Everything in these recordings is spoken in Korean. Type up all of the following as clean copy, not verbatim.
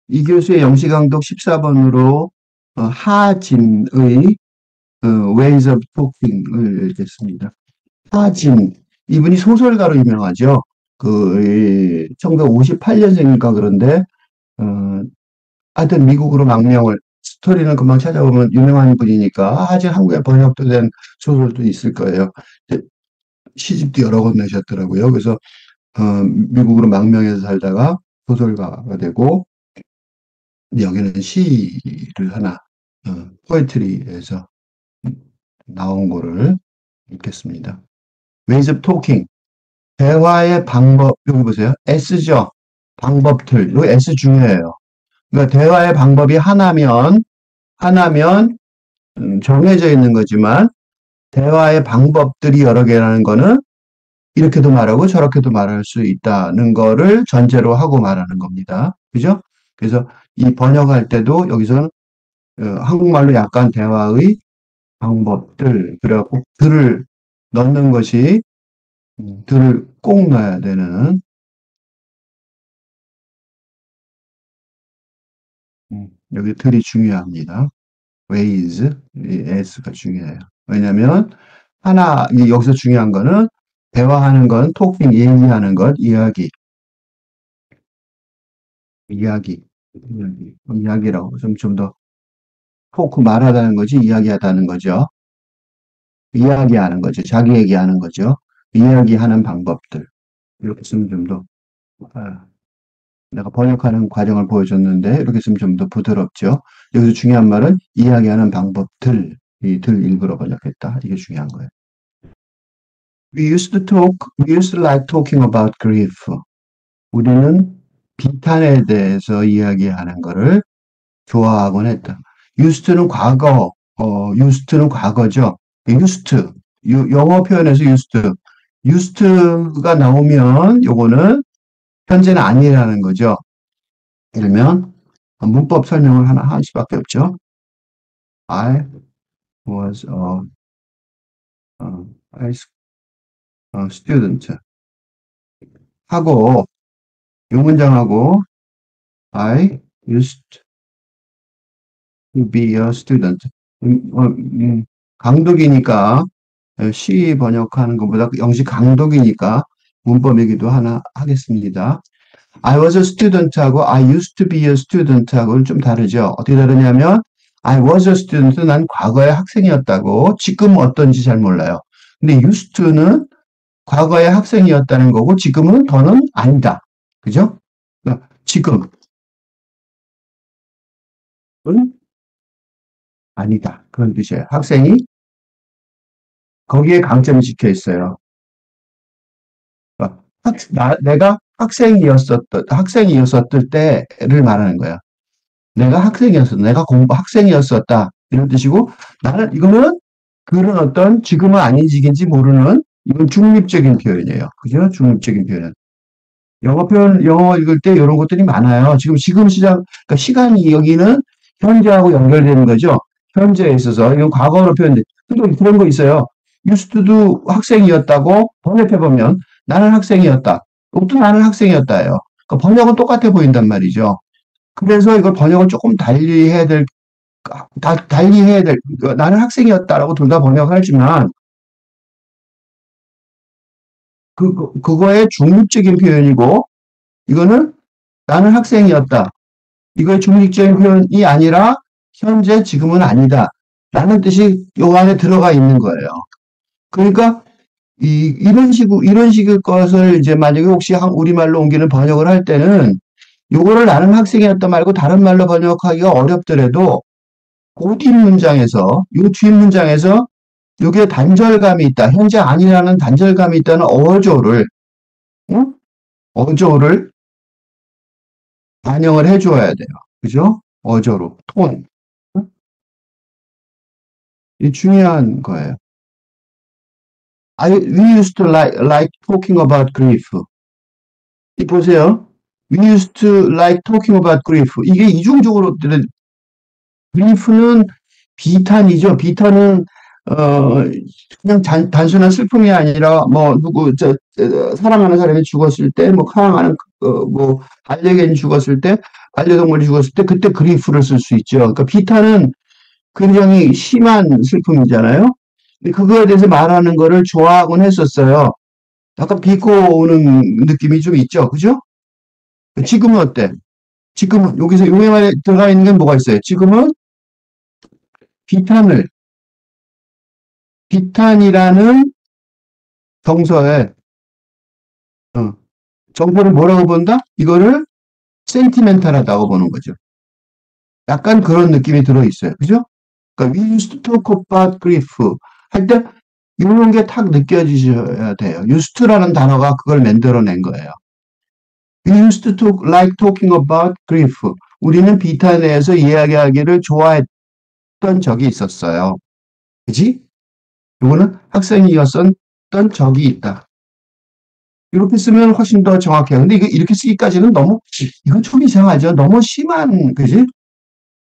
이 교수의 영시강독 14번으로 하진의 Ways of Talking을 읽겠습니다. 하진, 이분이 소설가로 유명하죠. 1958년생인가 그런데 하여튼 미국으로 망명을, 스토리는 금방 찾아보면 유명한 분이니까 하진 한국에 번역도 된 소설도 있을 거예요. 시집도 여러 권 내셨더라고요. 그래서 미국으로 망명해서 살다가 소설가가 되고, 여기는 시를 하나 포에트리에서 나온 거를 읽겠습니다. Ways of talking, 대화의 방법. 여기 보세요. S죠. 방법들. 여기 S 중요해요. 그러니까 대화의 방법이 하나면 정해져 있는 거지만, 대화의 방법들이 여러 개라는 거는 이렇게도 말하고 저렇게도 말할 수 있다는 거를 전제로 하고 말하는 겁니다. 그죠? 그래서 이 번역할 때도 여기서는 한국말로 약간 대화의 방법들, 그래갖고 들을 넣는 것이, 들을 꼭 넣어야 되는, 여기 들이 중요합니다. ways, 이 s가 중요해요. 왜냐면 여기서 중요한 거는 대화하는 건 토킹, 얘기하는 것, 이야기라고 좀 더 토크 말하다는 거지 이야기하다는 거죠. 이야기하는 거죠. 자기 얘기하는 거죠. 이야기하는 방법들. 이렇게 쓰면 좀 더, 내가 번역하는 과정을 보여줬는데, 이렇게 쓰면 좀 더 부드럽죠. 여기서 중요한 말은 이야기하는 방법들, 이 들 일부러 번역했다. 이게 중요한 거예요. We used to like talking about grief. 우리는 비탄에 대해서 이야기하는 거를 좋아하곤 했다. used는 과거, used는 과거죠. used, 영어 표현에서 used가 나오면 요거는 현재는 아니라는 거죠. 예를 들면 문법 설명을 하나 할 수밖에 없죠. I was a student 하고 이 문장하고 I used to be a student. 강독이니까 시 번역하는 것보다 영시 강독이니까 문법 얘기도 하나 하겠습니다. I was a student하고 I used to be a student하고는 좀 다르죠. 어떻게 다르냐면 I was a student, 난 과거에 학생이었다고, 지금은 어떤지 잘 몰라요. 근데 used to는 과거에 학생이었다는 거고 지금은 더는 아니다. 그죠? 지금은 아니다. 그런 뜻이에요. 학생이 거기에 강점이 찍혀 있어요. 내가 학생이었을 때를 말하는 거야. 내가 학생이었었다. 이런 뜻이고, 이거는 그런 어떤 지금은 아닌지인지 모르는, 이건 중립적인 표현이에요. 그죠? 중립적인 표현. 영어 읽을 때 이런 것들이 많아요. 지금 그러니까 시간이 여기는 현재하고 연결되는 거죠. 현재에 있어서, 이건 과거로 표현돼. 근데 그런 거 있어요. 유스트도 학생이었다고 번역해보면, 나는 학생이었다. 또 나는 학생이었다예요. 그러니까 번역은 똑같아 보인단 말이죠. 그래서 이걸 번역을 조금 나는 학생이었다라고 둘 다 번역하지만, 그거의 중립적인 표현이고, 이거는 나는 학생이었다. 이거의 중립적인 표현이 아니라, 현재, 지금은 아니다. 라는 뜻이 요 안에 들어가 있는 거예요. 그러니까, 이런 식의 것을 이제 만약에 혹시 우리말로 옮기는 번역을 할 때는, 요거를 나는 학생이었다 말고 다른 말로 번역하기가 어렵더라도, 그 뒷문장에서, 요 뒷문장에서 요게 단절감이 있다. 현재 아니라는 단절감이 있다는 응? 어조를 반영을 해줘야 돼요. 그죠? 어조로, 톤. 응? 이 중요한 거예요. We used to like talking about grief. 이 보세요. We used to like talking about grief. 이게 이중적으로 grief는 비탄이죠. 비탄은 그냥 단순한 슬픔이 아니라, 사랑하는 사람이 죽었을 때, 사랑하는 뭐, 반려견이 죽었을 때, 반려동물이 죽었을 때, 그때 그리프를 쓸 수 있죠. 그러니까 비탄은 굉장히 심한 슬픔이잖아요. 근데 그거에 대해서 말하는 거를 좋아하곤 했었어요. 약간 비꼬는 느낌이 좀 있죠. 그죠? 지금은 어때? 지금은, 여기서 용의 말에 들어가 있는 게 뭐가 있어요? 지금은 비탄을, 비탄이라는 정서에, 어, 정서를 뭐라고 본다? 이거를 센티멘탈하다고 보는 거죠. 약간 그런 느낌이 들어있어요. 그죠? 그러니까 we used to talk about grief 할 때 이런 게 탁 느껴지셔야 돼요. used to라는 단어가 그걸 만들어낸 거예요. We used to talk, like talking about grief. 우리는 비탄에 대해서 이야기하기를 좋아했던 적이 있었어요. 그지? 이거는 학생이었던 적이 있다. 이렇게 쓰면 훨씬 더 정확해요. 근데 이거 이렇게 쓰기까지는 너무, 이건 좀 이상하죠. 너무 심한, 그지?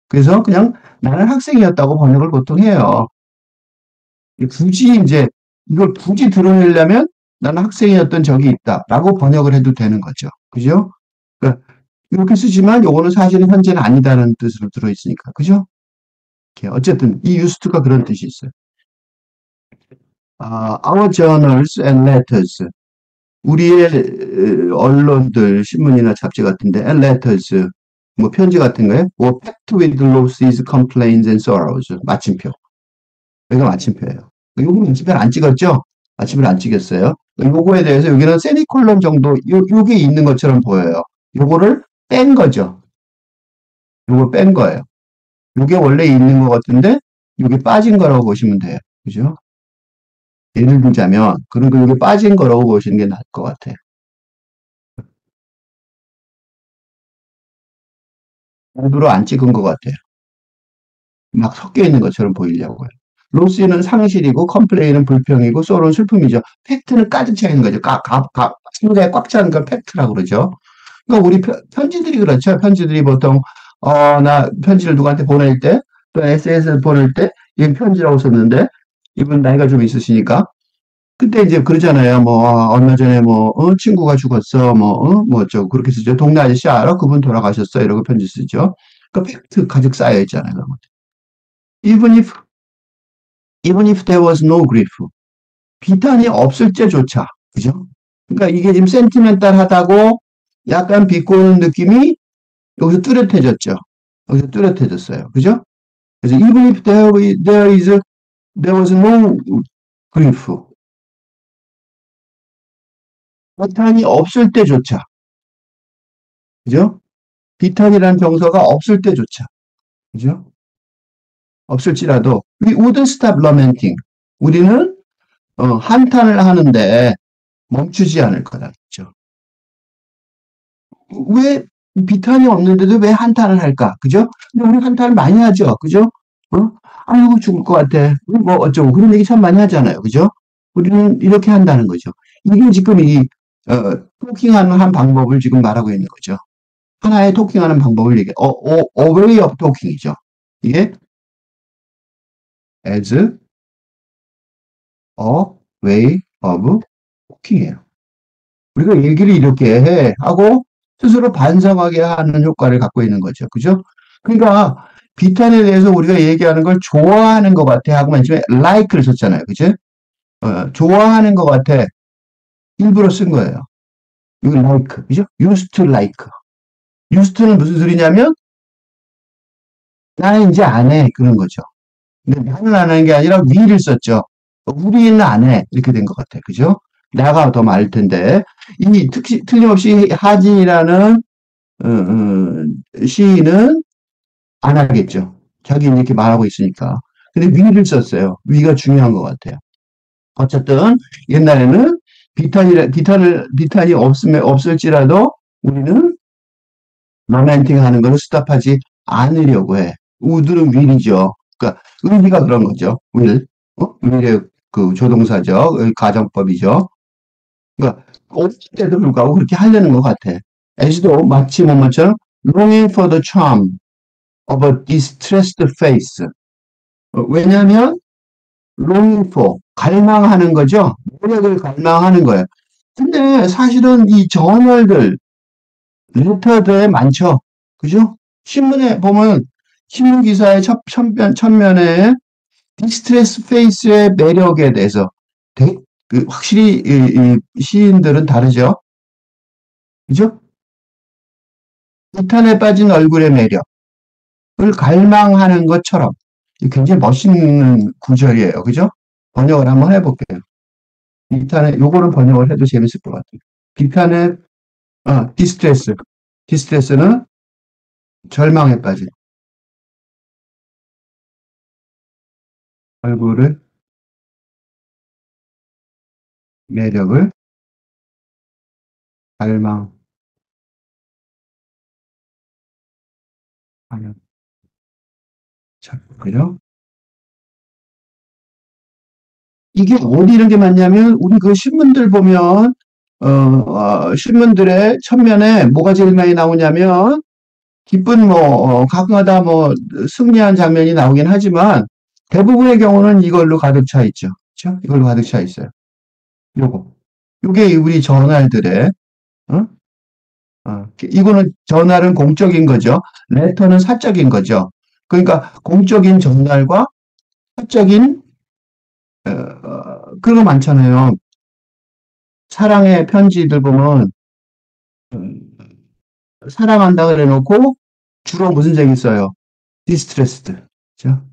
그래서 그냥 나는 학생이었다고 번역을 보통 해요. 굳이 이제 이걸 굳이 드러내려면 나는 학생이었던 적이 있다라고 번역을 해도 되는 거죠. 그죠? 그러니까 이렇게 쓰지만 요거는 사실은 현재는 아니다라는 뜻으로 들어있으니까. 그죠? 어쨌든 이 used가 그런 뜻이 있어요. Our journals and letters. 우리의 언론들, 신문이나 잡지 같은데, and letters, 뭐 편지 같은 거에, were packed with losses, complaints, and sorrows. 마침표. 여기가 마침표예요. 요거 마침표를 안 찍었죠? 마침표를 안 찍었어요. 요거에 대해서 여기는 세미콜론 정도, 요게 있는 것처럼 보여요. 요거를 뺀 거죠. 요걸 뺀 거예요. 요게 원래 있는 것 같은데, 요게 빠진 거라고 보시면 돼요. 그죠? 예를 들자면, 그런 거 요게 빠진 거라고 보시는 게 나을 것 같아요. 일부러 안 찍은 것 같아요. 막 섞여 있는 것처럼 보이려고요. 로스는 상실이고 컴플레인은 불평이고 소로는 슬픔이죠. 팩트는 가득 차 있는 거죠. 상자에 꽉 차는 걸 팩트라고 그러죠. 그러니까 우리 편지들이 그렇죠. 편지들이 보통 나 편지를 누구한테 보낼 때 또 SNS를 보낼 때 이건 편지라고 썼는데 이분 나이가 좀 있으시니까 그때 이제 그러잖아요. 뭐 얼마 전에 뭐 친구가 죽었어. 뭐 어쩌고 그렇게 쓰죠. 동네 아저씨 알아? 그분 돌아가셨어. 이러고 편지 쓰죠. 그 팩트 가득 쌓여 있잖아요. Even if there was no grief. 비탄이 없을 때조차. 그죠? 그러니까 이게 지금 센티멘탈하다고 약간 비꼬는 느낌이 여기서 뚜렷해졌죠. 여기서 뚜렷해졌어요. 그죠? 그래서 even if there was no grief. 비탄이 없을 때조차. 그죠? 비탄이라는 정서가 없을 때조차. 그죠? 없을지라도 we wouldn't stop lamenting. 우리는 한탄을 하는데 멈추지 않을 거다죠. 왜 비탄이 없는데도 왜 한탄을 할까? 그죠? 근데 우리 한탄을 많이 하죠. 그죠? 아이고 죽을 것 같아. 뭐 어쩌고 그런 얘기 참 많이 하잖아요. 그죠? 우리는 이렇게 한다는 거죠. 이게 지금 토킹하는 한 방법을 지금 말하고 있는 거죠. 하나의 토킹하는 방법을 얘기해. a way of talking이죠. 이게 as a way of talking이에요. 우리가 얘기를 이렇게 해 하고 스스로 반성하게 하는 효과를 갖고 있는 거죠. 그죠? 그러니까 비탄에 대해서 우리가 얘기하는 걸 좋아하는 것 같아 하고 맨 처음에 like를 썼잖아요. 그죠? 좋아하는 것 같아. 일부러 쓴 거예요. 이거 like. 그죠? used to like. used to는 무슨 소리냐면 나는 이제 안 해. 그런 거죠. 근데 나는 안 하는 게 아니라 we를 썼죠. 우리는 안 해. 이렇게 된 것 같아. 그죠? 내가 더 많을 텐데. 이 틀림없이 하진이라는 시인은 안 하겠죠. 자기는 이렇게 말하고 있으니까. 근데 위를 썼어요. 위가 중요한 것 같아요. 어쨌든 옛날에는 비탄이 없을지라도 우리는 로맨팅 하는 걸 스탑하지 않으려고 해. 우드는 will이죠. 그러니까 의미가 그런 거죠. will. will의 그 조동사죠. 가정법이죠. 그러니까 어릴 때도 불구하고 그렇게 하려는 것 같아. 애시도 마치 뭐처럼 longing for the charm of a distressed face. 왜냐하면 longing for 갈망하는 거죠. 노력을 갈망하는 거예요. 근데 사실은 이 저널들 레터드에 많죠. 그죠? 신문에 보면 신문 기사의 첫면에 디스트레스 페이스의 매력에 대해서 확실히 이 시인들은 다르죠. 그죠? 비탄에 빠진 얼굴의 매력을 갈망하는 것처럼 굉장히 멋있는 구절이에요. 그죠? 번역을 한번 해볼게요. 비탄의 요거는 번역을 해도 재밌을 것 같아요. 비탄의 디스트레스. 디스트레스는 절망에 빠진 얼굴을 매력을 갈망하는 참, 그죠? 이게 어디 이런 게 많냐면 우리 그 신문들 보면 신문들의 첫면에 뭐가 제일 많이 나오냐면 기쁜 뭐 가끔가다 뭐 승리한 장면이 나오긴 하지만 대부분의 경우는 이걸로 가득 차 있죠. 그렇죠? 이걸로 가득 차 있어요. 요거. 요게 우리 저널들의 어? 이거는 저널은 공적인 거죠. 레터는 사적인 거죠. 그러니까 공적인 저널과 사적인 그런 거 많잖아요. 사랑의 편지들 보면 음, 사랑한다 그래 놓고 주로 무슨 적이 있어요? 디스트레스드. 그죠?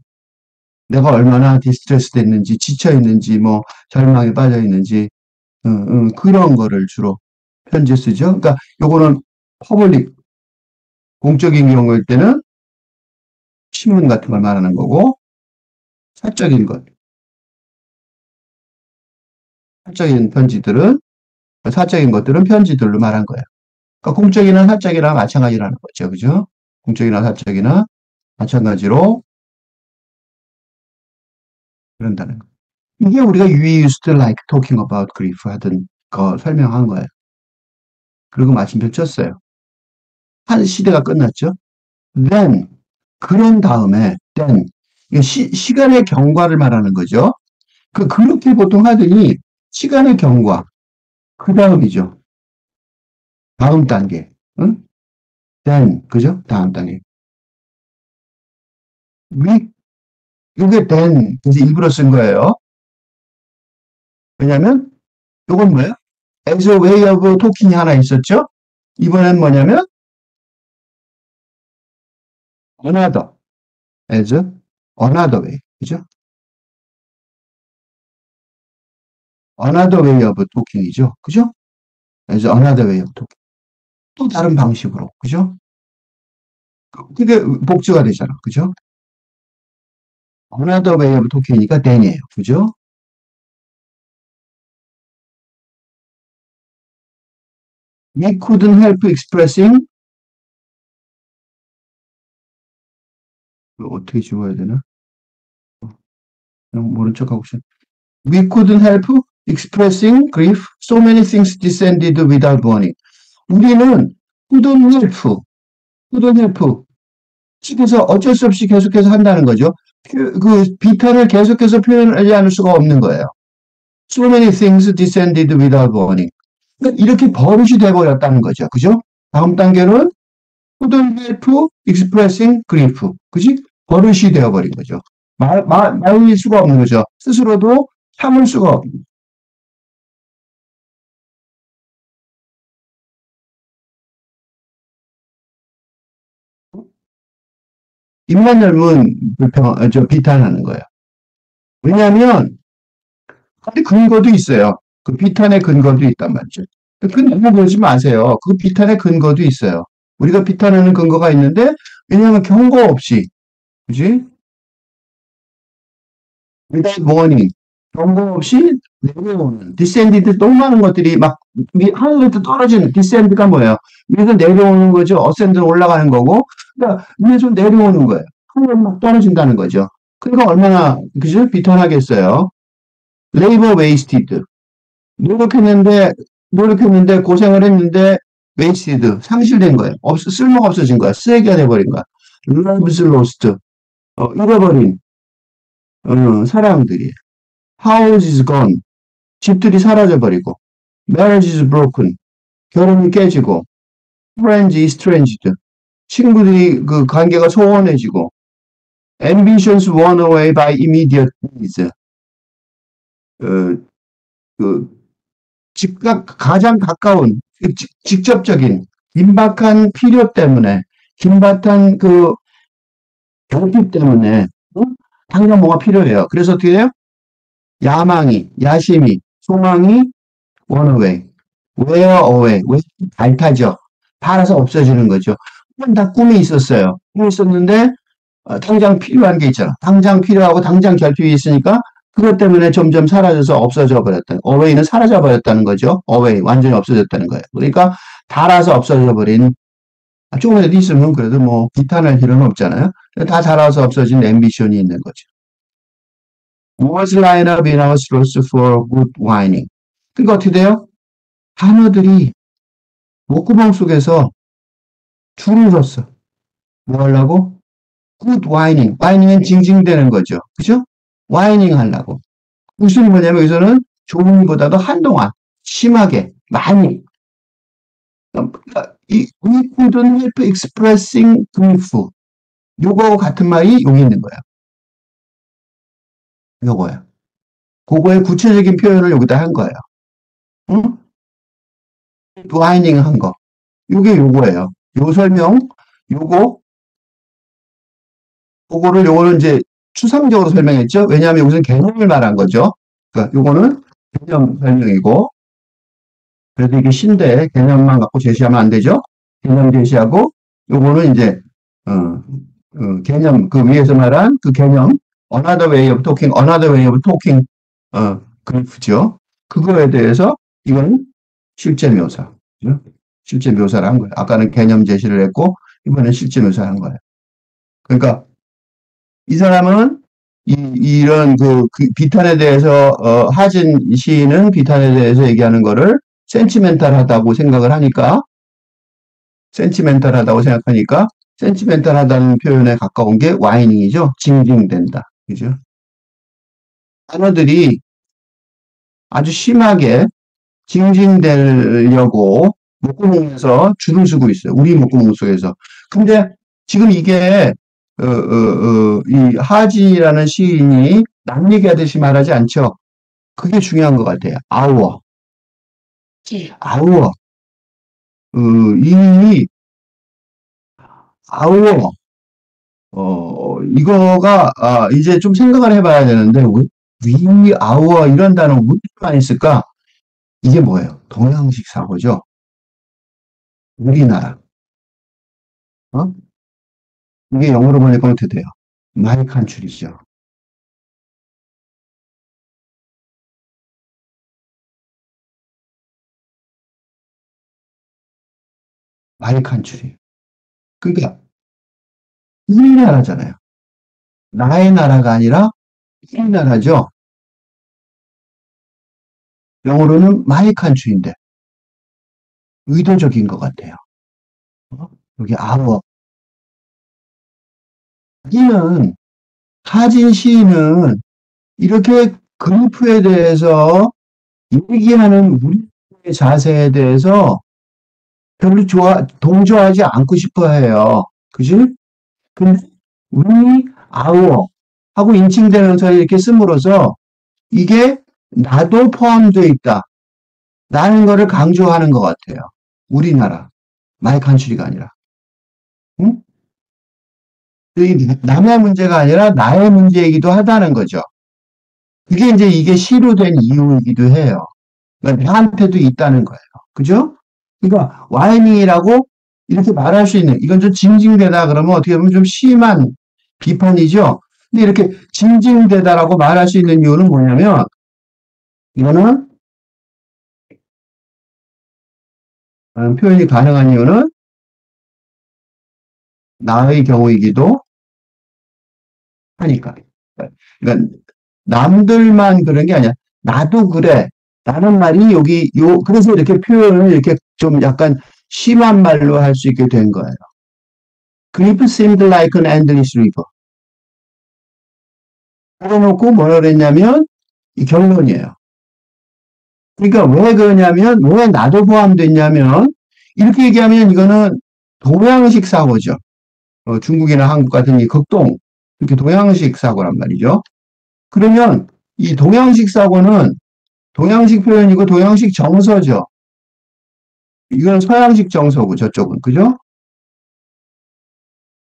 내가 얼마나 디스트레스 됐는지, 지쳐 있는지, 뭐 절망에 빠져 있는지 그런 거를 주로 편지에 쓰죠. 그러니까 요거는 퍼블릭 공적인 경우일 때는 신문 같은 걸 말하는 거고 사적인 것, 사적인 편지들은 사적인 것들은 편지들로 말한 거예요. 그러니까 공적이나 사적이나 마찬가지라는 거죠. 그죠? 공적이나 사적이나 마찬가지로 그런다는 거. 이게 우리가 We used to like talking about grief 하던 거 설명한 거예요. 그리고 마침표 쳤어요. 한 시대가 끝났죠. Then, 그런 다음에, then, 시간의 경과를 말하는 거죠. 그렇게 보통 하더니, 시간의 경과, 그 다음이죠. 다음 단계. 응? then, 그죠? 다음 단계. we, 이게 then, 그래서 일부러 쓴 거예요. 왜냐면, 이건 뭐예요? as a way of talking이 하나 있었죠? 이번엔 뭐냐면, another, as another way. 그죠? another way of talking이죠. 그죠? as another way of talking. 또 다른 방식으로. 그죠? 그게 복수가 되잖아. 그죠? another way of talking이니까 then이에요. 그죠? we couldn't help expressing 어떻게 지워야 되나? 그냥 모른 척하고 있어. We couldn't help expressing grief. So many things descended without warning. 우리는 couldn't help, couldn't help. 그래서 어쩔 수 없이 계속해서 한다는 거죠. 그 비탄을 계속해서 표현하지 않을 수가 없는 거예요. So many things descended without warning. 그러니까 이렇게 버릇이 돼버렸다는 거죠. 그죠? 다음 단계는 couldn't help expressing grief. 그지? 버릇이 되어버린 거죠. 말릴 수가 없는 거죠. 스스로도 참을 수가 없는. 입만 열면 비탄하는 거예요. 왜냐하면 근거도 있어요. 그 비탄의 근거도 있단 말이죠. 너무 그러지 마세요. 그 비탄의 근거도 있어요. 우리가 비탄하는 근거가 있는데 왜냐하면 경고 없이 그지? without warning 경고 없이 내려오는 디센디드 너무 많은 것들이 막 하늘에서 떨어지는 디센드가 뭐예요? 위에서 내려오는 거죠. 어센드는 올라가는 거고 그러니까 위에서 내려오는 거예요. 하늘에 막 떨어진다는 거죠. 그러니까 얼마나 그죠? 비탄하겠어요. 레이버 웨이스티드 노력했는데 고생을 했는데 웨이스티드 상실된 거예요. 쓸모가 없어진 거야. 쓰레기가 돼버린 거야. loves lost 잃어버린 사람들이 house is gone 집들이 사라져버리고 marriage is broken 결혼이 깨지고 friends estranged. 친구들이 그 관계가 소원해지고 ambitions won away by immediate needs. 그, 그 즉각 가장 가까운 직접적인 긴박한 필요 때문에 긴박한 그 결핍 때문에 당장 뭐가 필요해요. 그래서 어떻게 돼요? 야망이, 야심이, 소망이 run away, wear away, 닳아져. 닳아서 없어지는 거죠. 다 꿈이 있었어요. 꿈이 있었는데 당장 필요한 게 있잖아. 당장 필요하고 당장 결핍이 있으니까 그것 때문에 점점 사라져서 없어져 버렸다. away는 사라져 버렸다는 거죠. away, 완전히 없어졌다는 거예요. 그러니까 닳아서 없어져 버린 조금이라도 있으면 그래도 뭐 비탄할 필요는 없잖아요. 다 닳아서 없어진 앰비션이 있는 거죠. Was line up in our throats for good whining. 그러니까 어떻게 돼요? 단어들이 목구멍 속에서 줄을 섰어. 뭐 하려고? good whining. whining은 징징대는 거죠. 그죠? whining 하려고. 무슨 뭐냐면 여기서는 좋은보다도 한동안 심하게 많이 we couldn't help expressing grief. 요거하고 같은 말이 여기 있는 거야. 요거야. 그거의 구체적인 표현을 여기다 한 거예요. 응? whining 한 거. 요게 요거예요. 요 설명, 요거는 이제 추상적으로 설명했죠. 왜냐하면 여기서는 개념을 말한 거죠. 그러니까 요거는 개념 설명이고, 그래도 이게 신데 개념만 갖고 제시하면 안 되죠. 개념 제시하고, 요거는 이제 개념 그 위에서 말한 그 개념 another way of talking 그리프죠. 그거에 대해서 이건 실제 묘사, 그죠? 실제 묘사를 한 거예요. 아까는 개념 제시를 했고 이번엔 실제 묘사를 한 거예요. 그러니까 이 사람은 이런 그 비탄에 대해서 하진 시인은 비탄에 대해서 얘기하는 거를 센티멘탈하다고 생각하니까 센티멘탈하다는 표현에 가까운 게 와이닝이죠. 징징댄다. 그죠? 단어들이 아주 심하게 징징대려고 목구멍에서 줄을 서고 있어요. 우리 목구멍 속에서. 근데 지금 이게 이 하진이라는 시인이 남 얘기하듯이 말하지 않죠. 그게 중요한 것 같아요. 아우어. 이 아우어. 이거가 이제 좀 생각을 해봐야 되는데 위 아우어 이런 단어 왜 많이 쓸까? 이게 뭐예요? 동양식 사고죠. 우리나라. 어? 이게 영어로 보니까 어떻게 돼요? 마이 칸츄리죠. 마이 칸츄리. 그러니까 우리나라잖아요. 나의 나라가 아니라 우리나라죠. 영어로는 마이 칸츄리인데 의도적인 것 같아요. 여기 아워. 이는 하진 시인은 이렇게 그리프에 대해서 얘기하는 우리의 자세에 대해서 별로 동조하지 않고 싶어 해요. 그지? 근데 we, our 하고 인칭대명사를 이렇게 씀으로써 이게 나도 포함되어 있다. 라는 거를 강조하는 것 같아요. 우리나라. 마이 칸츄리가 아니라. 응? 남의 문제가 아니라 나의 문제이기도 하다는 거죠. 그게 이제 이게 시로 된 이유이기도 해요. 그러니까 나한테도 있다는 거예요. 그죠? 그러니까 와이닝이라고 이렇게 말할 수 있는, 이건 좀 징징대다 그러면 어떻게 보면 좀 심한 비판이죠. 근데 이렇게 징징대다라고 말할 수 있는 이유는 뭐냐면 이거는 표현이 가능한 이유는 나의 경우이기도 하니까. 그러니까 남들만 그런 게 아니야. 나도 그래. 라는 말이 그래서 이렇게 표현을 이렇게 좀 약간 심한 말로 할 수 있게 된 거예요. Grief seemed like an endless river. 그래놓고 뭐라 그랬냐면, 이 결론이에요. 그러니까 왜 그러냐면, 왜 나도 포함됐냐면, 이렇게 얘기하면 이거는 동양식 사고죠. 중국이나 한국 같은 이 극동, 이렇게 동양식 사고란 말이죠. 그러면 이 동양식 사고는 동양식 표현이고 동양식 정서죠. 이건 서양식 정서고 저쪽은 그죠?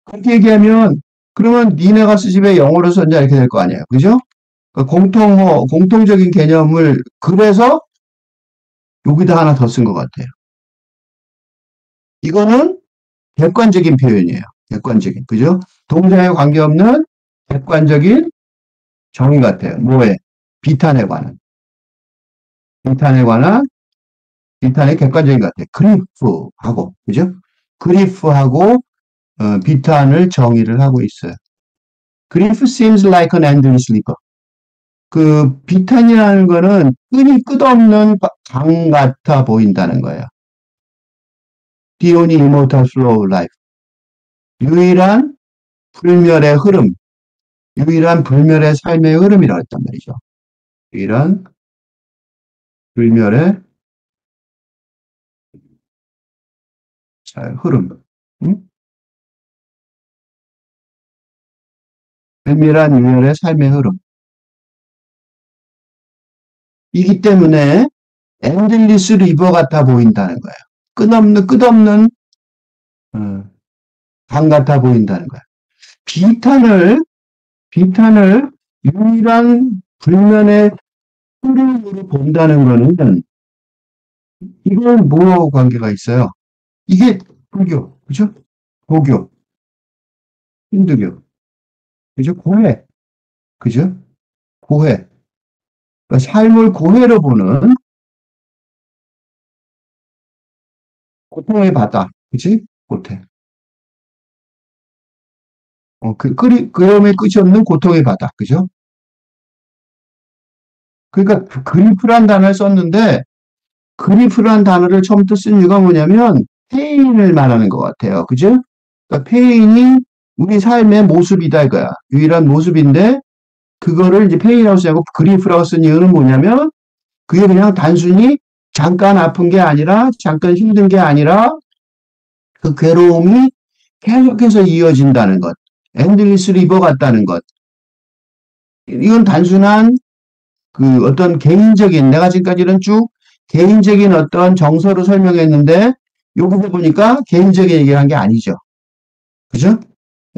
그렇게 얘기하면 그러면 니네가 쓰집에 영어로 썼냐 이렇게 될 거 아니에요. 그죠? 그러니까 공통적인 개념을 그래서 여기다 하나 더 쓴 것 같아요. 이거는 객관적인 표현이에요. 객관적인. 그죠? 동사에 관계없는 객관적인 정의 같아요. 뭐에? 비탄에 관한. 비탄에 관한, 비탄의 객관적인 것 같아요. 그리프하고, 그죠? 그리프하고, 비탄을 정의를 하고 있어요. Grief seems like an endless river. 그 비탄이라는 거는 끈이 끝없는 강 같아 보인다는 거예요. The only immortal flow of life. 유일한 불멸의 흐름, 유일한 불멸의 삶의 흐름이라고 했단 말이죠. 유일한 불멸의 흐름. 응? 불멸한 유멸의 삶의 흐름. 이기 때문에 엔들리스 리버 같아 보인다는 거예요. 끝없는 어, 강 같아 보인다는 거예요. 비탄을 유일한 불면의 흐름으로 본다는 거는 이건 뭐하고 관계가 있어요? 이게 불교, 그죠? 고교, 힌두교, 그죠? 고해, 그죠? 고해. 그러니까 삶을 고해로 보는 고통의 바다, 그지? 고태. 그럼의 끝이 없는 고통의 바다, 그죠? 그러니까 그리프란 단어를 썼는데 그리프란 단어를 처음부터 쓴 이유가 뭐냐면 페인을 말하는 것 같아요. 그죠? 그러니까 페인이 우리 삶의 모습이다 이거야. 유일한 모습인데 그거를 이제 페인이라고 쓰고 그리프라고 쓴 이유는 뭐냐면 그게 그냥 단순히 잠깐 아픈 게 아니라 잠깐 힘든 게 아니라 그 괴로움이 계속해서 이어진다는 것. 엔들리스 리버 같다는 것. 이건 단순한 그 어떤 개인적인 내가 지금까지는 쭉 개인적인 어떤 정서로 설명했는데 여기서 보니까 개인적인 얘기를 한 게 아니죠. 그죠?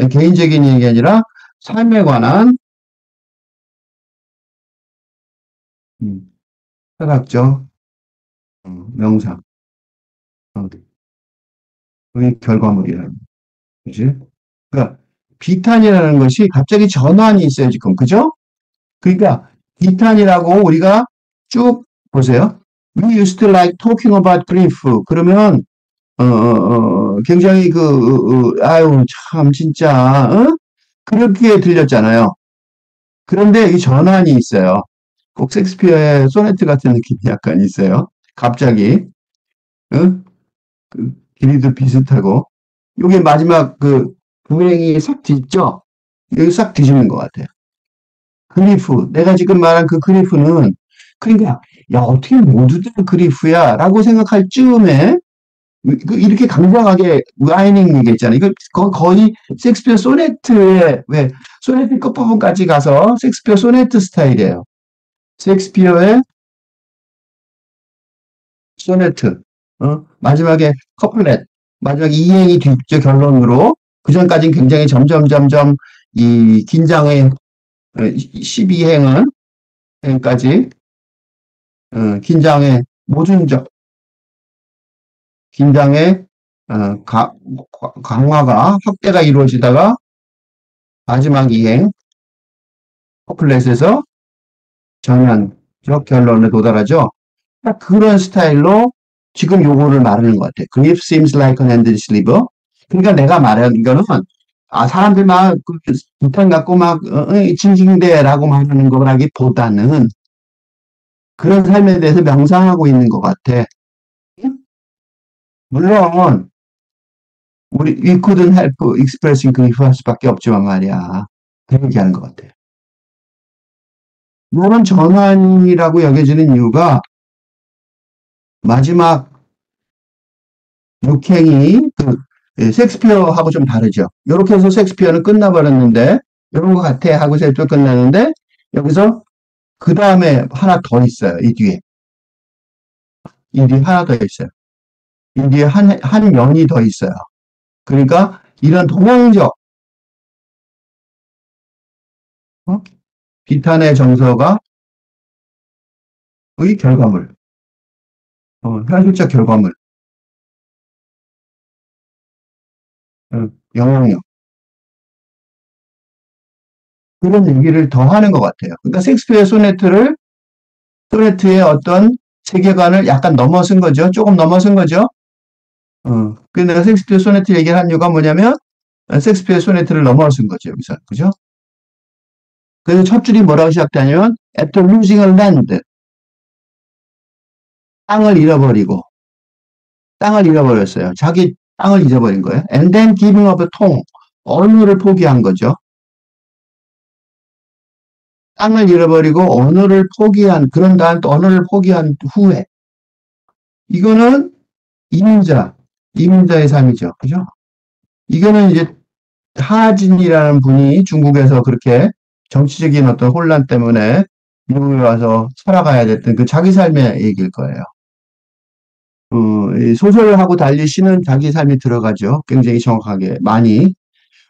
개인적인 얘기 아니라 삶에 관한 철학적 명상 그게 결과물이라는 거지. 그러니까 비탄이라는 것이 갑자기 전환이 있어요 지금 그죠? 그러니까 비탄이라고 우리가 쭉 보세요. We used to like talking about grief. 그러면 굉장히 아유, 참, 진짜, 그렇게 들렸잖아요. 그런데 이 전환이 있어요. 꼭 섹스피어의 소네트 같은 느낌이 약간 있어요. 갑자기, 길이도 비슷하고. 요게 마지막 불행이 싹 뒤죠? 여기 싹 뒤집는 것 같아요. 그리프. 내가 지금 말한 그 그리프는, 그러니까, 야, 어떻게 모두들 그리프야? 라고 생각할 즈음에, 이렇게 강력하게 라이닝 얘기했잖아요. 이거 거의 셰익스피어 소네트의 왜 소네트 끝부분까지 가서 셰익스피어 소네트 스타일이에요. 셰익스피어의 소네트 마지막에 커플렛 마지막 이행이 뒤죠 결론으로 그 전까지는 굉장히 점점 이 긴장의 12행은 행까지 긴장의 모순적 긴장의 강화가 확대가 이루어지다가 마지막 이행 커플렛에서 전환적 결론에 도달하죠. 딱 그런 스타일로 지금 요거를 말하는 것 같아요. Grief seems like an endless river. 그러니까 내가 말하는 이거는 사람들 막 비탄 갖고 막 징징대라고 말하는 거라기보다는 그런 삶에 대해서 명상하고 있는 것 같아. 물론 우리 we couldn't help expressing grief 할 수밖에 없지만 말이야. 그 얘기하는 것 같아. 이런 전환이라고 여겨지는 이유가 마지막 육행이 섹스피어하고 좀 다르죠. 이렇게 해서 섹스피어는 끝나버렸는데 이런 것 같아 하고 섹스피어 끝나는데 여기서 그 다음에 하나 더 있어요. 이 뒤에 하나 더 있어요. 이 뒤에 한 면이 더 있어요. 그러니까 이런 동양적 어? 비탄의 정서가 의 결과물, 현실적 결과물, 영향력 그런 얘기를 더 하는 것 같아요. 그러니까 셰익스피어의 소네트의 어떤 세계관을 약간 넘어선 거죠. 조금 넘어선 거죠. 그래서 내가 셰익스피어 소네트 얘기를 한 이유가 뭐냐면 셰익스피어 소네트를 넘어선 거죠. 여기서 그죠? 그래서 첫 줄이 뭐라고 시작되냐면 after losing a land 땅을 잃어버렸어요. 자기 땅을 잊어버린 거예요. And then giving up a tongue 언어를 포기한 거죠. 땅을 잃어버리고 언어를 포기한 그런 다음 또 언어를 포기한 후에 이거는 이민자의 삶이죠. 그죠? 이거는 이제 하진이라는 분이 중국에서 그렇게 정치적인 어떤 혼란 때문에 미국에 와서 살아가야 됐던 그 자기 삶의 얘기일 거예요. 이 소설하고 달리 시는 자기 삶이 들어가죠. 굉장히 정확하게 많이.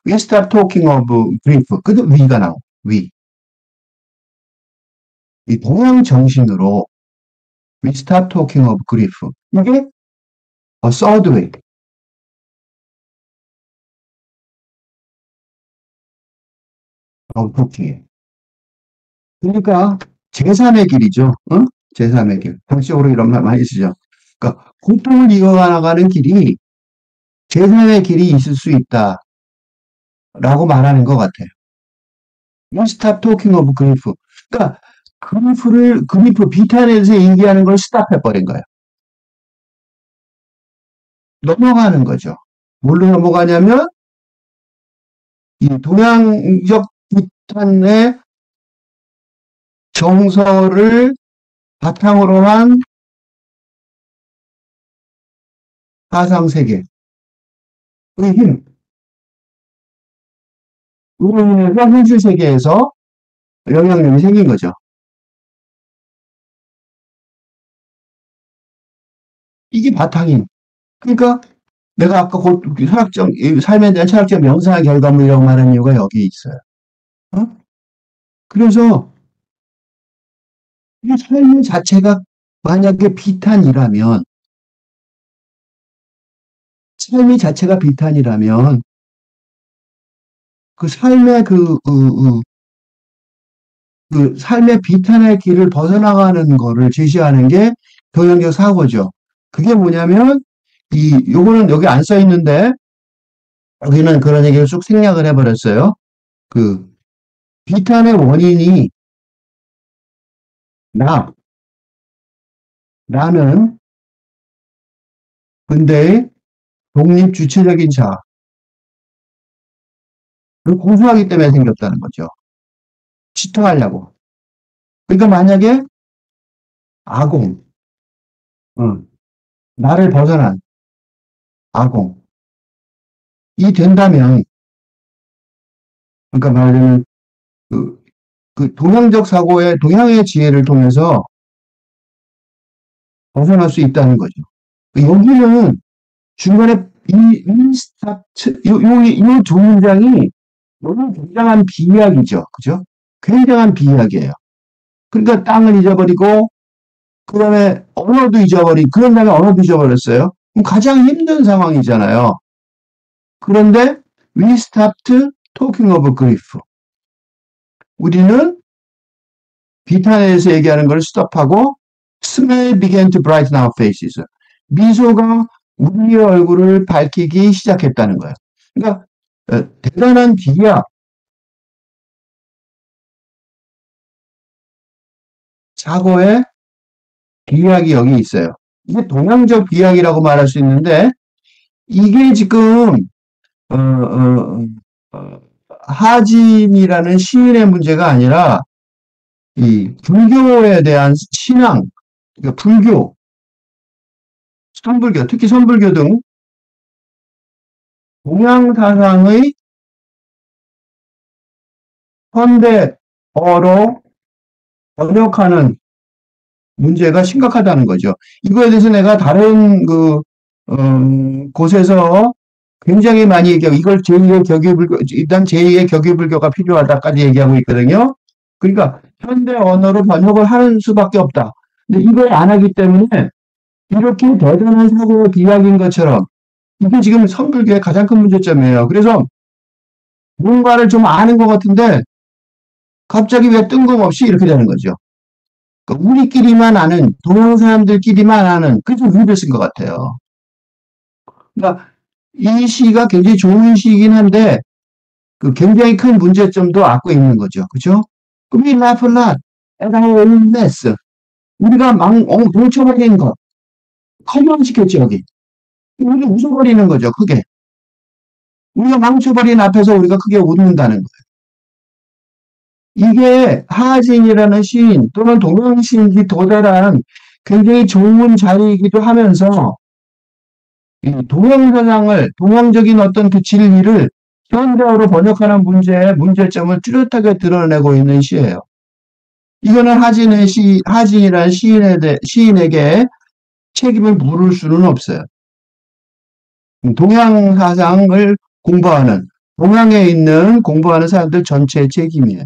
We stop talking of grief. 그도 위가 나오. 위. 이 동양 정신으로 we stop talking of grief. 이게 a third way. of talking. 그러니까 제3의 길이죠. 응? 제3의 길. 정치적으로 이런 말 많이 쓰죠. 그러니까 고통을 이어나가는 길이 제3의 길이 있을 수 있다라고 말하는 것 같아요. You stop talking of grief. 그러니까 그리프 비탄에서 얘기하는 걸 스탑해버린 거예요. 넘어가는 거죠. 뭘로 넘어가냐면 이 동양적 비탄의 정서를 바탕으로 한 사상세계의 힘, 으로 인해서 현실 세계에서 영향력이 생긴 거죠. 이게 바탕인. 그러니까 내가 아까 삶에 대한 철학적 명상의 결과물이라고 말한 이유가 여기 있어요. 어? 그래서 이 삶 자체가 만약에 비탄이라면, 삶이 자체가 비탄이라면, 그 삶의 그 삶의 비탄의 길을 벗어나가는 거를 제시하는 게 경영적 사고죠. 그게 뭐냐면, 요거는 여기 안 써 있는데, 여기는 그런 얘기를 쭉 생략을 해버렸어요. 그, 비탄의 원인이 나는 근대의 독립 주체적인 자를 고수하기 때문에 생겼다는 거죠. 치터하려고. 그러니까 만약에 아공, 어, 나를 벗어난 아공, 이 된다면, 그러니까 말하자면 그, 그 동양적 사고의 동양의 지혜를 통해서 벗어날 수 있다는 거죠. 여기는 중간에 인스타트, 요 두 문장이 너무 굉장한 비이야기죠. 그죠? 굉장한 비이야기예요. 그러니까 땅을 잊어버리고, 그 다음에 그런 다음에 언어도 잊어버렸어요. 그럼 가장 힘든 상황이잖아요. 그런데, we stopped talking of grief. 우리는 비탄에 대해서 얘기하는 걸 스톱하고, smile began to brighten our faces. 미소가 우리의 얼굴을 밝히기 시작했다는 거예요. 그러니까, 대단한 비약, 사고의 비약이 여기 있어요. 이게 동양적 비약이라고 말할 수 있는데, 이게 지금, 어, 어, 어, 하진이라는 시인의 문제가 아니라, 이 불교에 대한 신앙, 그러니까 불교, 선불교, 특히 선불교 등 동양 사상의 현대어로 번역하는 문제가 심각하다는 거죠. 이거에 대해서 내가 다른 곳에서 굉장히 많이 얘기하고, 이걸 제2의 격유불교, 일단 제2의 격유불교가 필요하다까지 얘기하고 있거든요. 그러니까 현대 언어로 번역을 하는 수밖에 없다. 근데 이걸 안 하기 때문에 이렇게 대단한 사고의 비약인 것처럼 이게 지금 선불교의 가장 큰 문제점이에요. 그래서 뭔가를 좀 아는 것 같은데 갑자기 왜 뜬금없이 이렇게 되는 거죠. 그러니까 우리끼리만 아는, 동양 사람들끼리만 아는, 그게 좀 위를 쓴것 같아요. 그러니까 이 시가 굉장히 좋은 시이긴 한데 그 굉장히 큰 문제점도 안고 있는 거죠. 그죠? We laugh a lot at our own mess. 우리가 뭉쳐버리는 것, 커먼시켰죠, 여기. 우리가 웃어버리는 거죠, 크게. 우리가 망쳐버린 앞에서 우리가 크게 웃는다는 거예요. 이게 하진이라는 시인 또는 동양시인이 도달한 굉장히 좋은 자리이기도 하면서 동양 사상을, 동양적인 어떤 그 진리를 현대어로 번역하는 문제점을 뚜렷하게 드러내고 있는 시예요. 이거는 하진이라는 시인에게 책임을 물을 수는 없어요. 동양 사상을 공부하는, 동양에 있는 공부하는 사람들 전체의 책임이에요.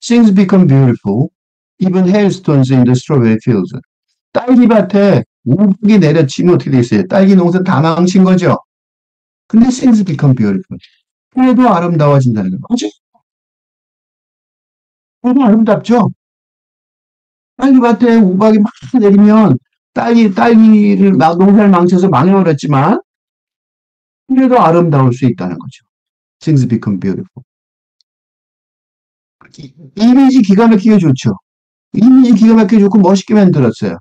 Things become beautiful, even hailstones in the strawberry fields. 딸기밭에 우박이 내려치면 어떻게 되겠어요? 딸기 농사 다 망친 거죠? 근데 things become beautiful. 해도 아름다워진다는 거예요. 맞죠? 해도 아름답죠? 딸기밭에 우박이 막 내리면 딸기를 농사를 망쳐서 망해버렸지만 그래도 아름다울 수 있다는 거죠. Things become beautiful. 이미지 기가 막히게 좋죠. 이미지 기가 막히게 좋고 멋있게 만들었어요.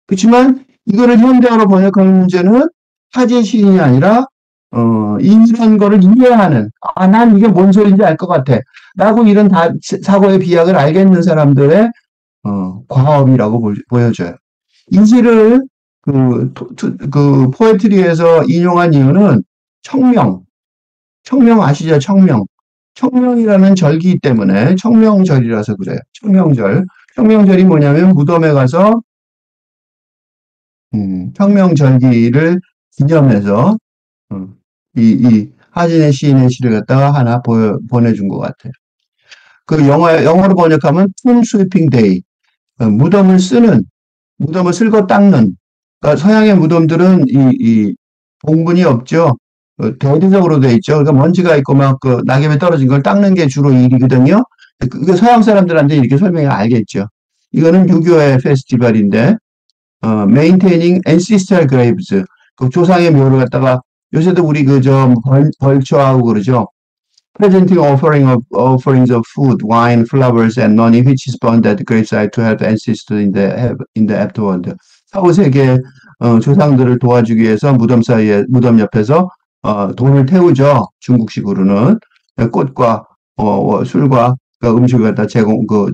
그렇지만 이거를 현대어로 번역하는 문제는 타제 시인이 아니라 이런 거를 이해하는, 난 이게 뭔 소리인지 알 것 같아 라고 이런 사고의 비약을 알겠는 사람들의 과업이라고 보여져요. 이 시를 포에트리에서 인용한 이유는 청명 아시죠? 청명이라는 절기 때문에 청명절이라서 그래요. 청명절이 뭐냐면 무덤에 가서 청명절기를 기념해서 이 하진의 시인의 시를 갖다가 하나 보내준 것 같아요. 그 영어로 번역하면 tomb sweeping day, 무덤을 쓸고 닦는. 그러니까 서양의 무덤들은 이 봉분이 없죠. 대대적으로 돼 있죠. 그러니까 먼지가 있고 막 그 낙엽에 떨어진 걸 닦는 게 주로 일이거든요. 그 서양 사람들한테 이렇게 설명을 알겠죠. 이거는 유교의 페스티벌인데 maintaining ancestral graves, 그 조상의 묘를 갖다가 요새도 우리 벌초하고 그러죠. Presenting offerings of food, wine, flowers, and money, which is burned at the graveside to help ancestors in the afterworld. 사후 세계 조상들을 도와주기 위해서 무덤 옆에서 돈을 태우죠. 중국식으로는 꽃과 술과 그 음식을 갖다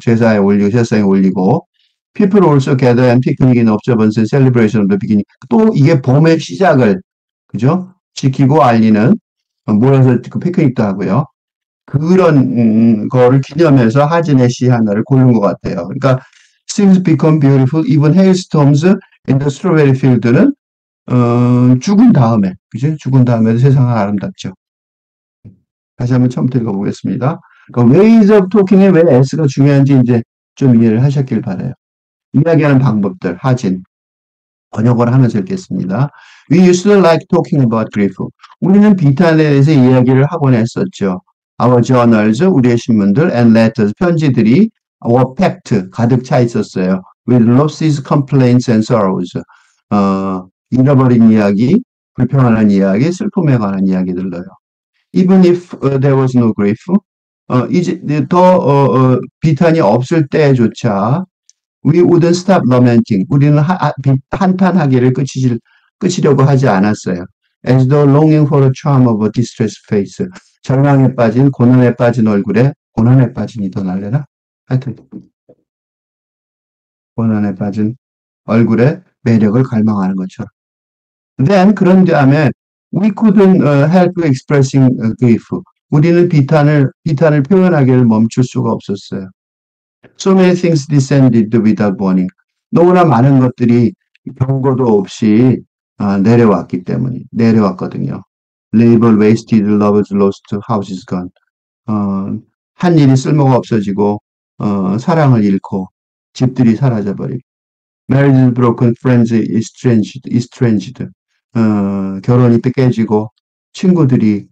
제사에 올리고 제사에 올리고. People also gather and picnic in observance and celebration of the beginning. 또 이게 봄의 시작을 그죠? 지키고 알리는 모여서 그 피크닉도 하고요. 그런 거를 기념해서 하진의 시 하나를 고른 것 같아요. 그러니까 Things become beautiful, even hailstorms in the strawberry field는 죽은 다음에, 그죠? 죽은 다음에도 세상은 아름답죠. 다시 한번 처음부터 읽어보겠습니다. 그러니까 ways of talking에 왜 S가 중요한지 이제 좀 이해를 하셨길 바라요. 이야기하는 방법들, 하진. 번역을 하면서 읽겠습니다. We used to like talking about grief. 우리는 비탄에 대해서 이야기를 하곤 했었죠. Our journals, 우리의 신문들, and letters, 편지들이 were packed, 가득 차 있었어요. With losses, complaints, and sorrows. 잃어버린 이야기, 불평하는 이야기, 슬픔에 관한 이야기들로요. Even if there was no grief, 이제 비탄이 없을 때조차 We wouldn't stop lamenting. 우리는 한탄하기를 끝이려고 하지 않았어요. As though longing for a charm of a distressed face. 절망에 빠진, 고난에 빠진 얼굴에, 고난에 빠진이 더 날래나? 하여튼, 고난에 빠진 얼굴에 매력을 갈망하는 것처럼. Then, 그런 다음에, We couldn't help expressing grief. 우리는 비탄을 표현하기를 멈출 수가 없었어요. So many things descended without warning. 너무나 많은 것들이 경고도 없이 내려왔거든요. Labor wasted, lovers lost, houses gone. 한 일이 쓸모가 없어지고, 사랑을 잃고, 집들이 사라져버리고, marriages broken, friends estranged. 결혼이 깨지고, 친구들이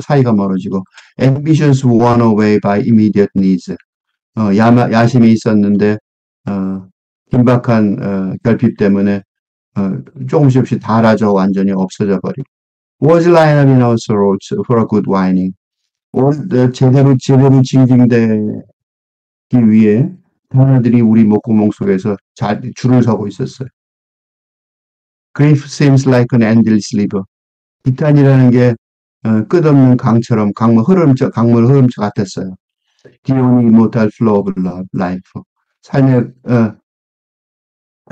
사이가 멀어지고, ambitions won away by immediate needs. 야심이 있었는데, 긴박한, 결핍 때문에, 조금씩 닳아져 완전히 없어져 버리고. Was lying up in our throats for a good whining. 제대로 징징대기 위해 단어들이 우리 목구멍 속에서 줄을 서고 있었어요. Grief seems like an endless river. 비탄이라는 게 끝없는 강물 흐름처 같았어요. The only immortal flow of life.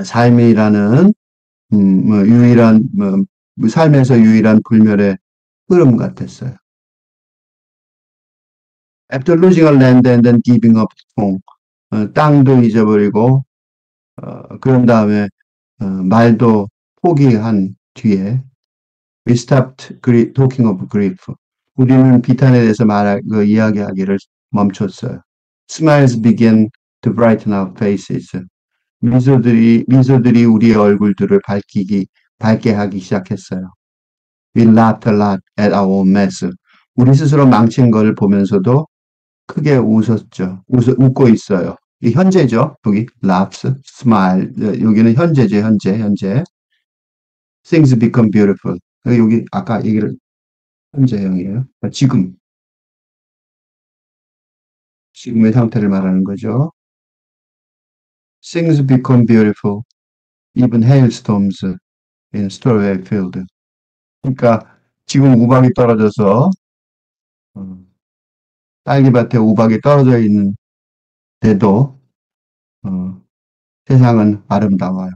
삶이라는 삶에서 유일한 불멸의 흐름 같았어요. After losing a land and then giving up home. 땅도 잊어버리고 그런 다음에 말도 포기한 뒤에 we stopped talking of grief. 우리는 비탄에 대해서 이야기하기를 멈췄어요. Smiles began to brighten our faces. 미소들이 우리의 얼굴들을 밝게 하기 시작했어요. We laughed a lot at our own mess. 우리 스스로 망친 걸 보면서도 크게 웃었죠. 웃고 있어요. 이 현재죠. 여기 laughs, smile. 여기는 현재죠. 현재. Things become beautiful. 여기 아까 얘기를 현재형이에요. 지금의 상태를 말하는 거죠. Things become beautiful. Even hailstorms in strawberry field. 그러니까 지금 우박이 떨어져서 딸기밭에 우박이 떨어져 있는데도 세상은 아름다워요.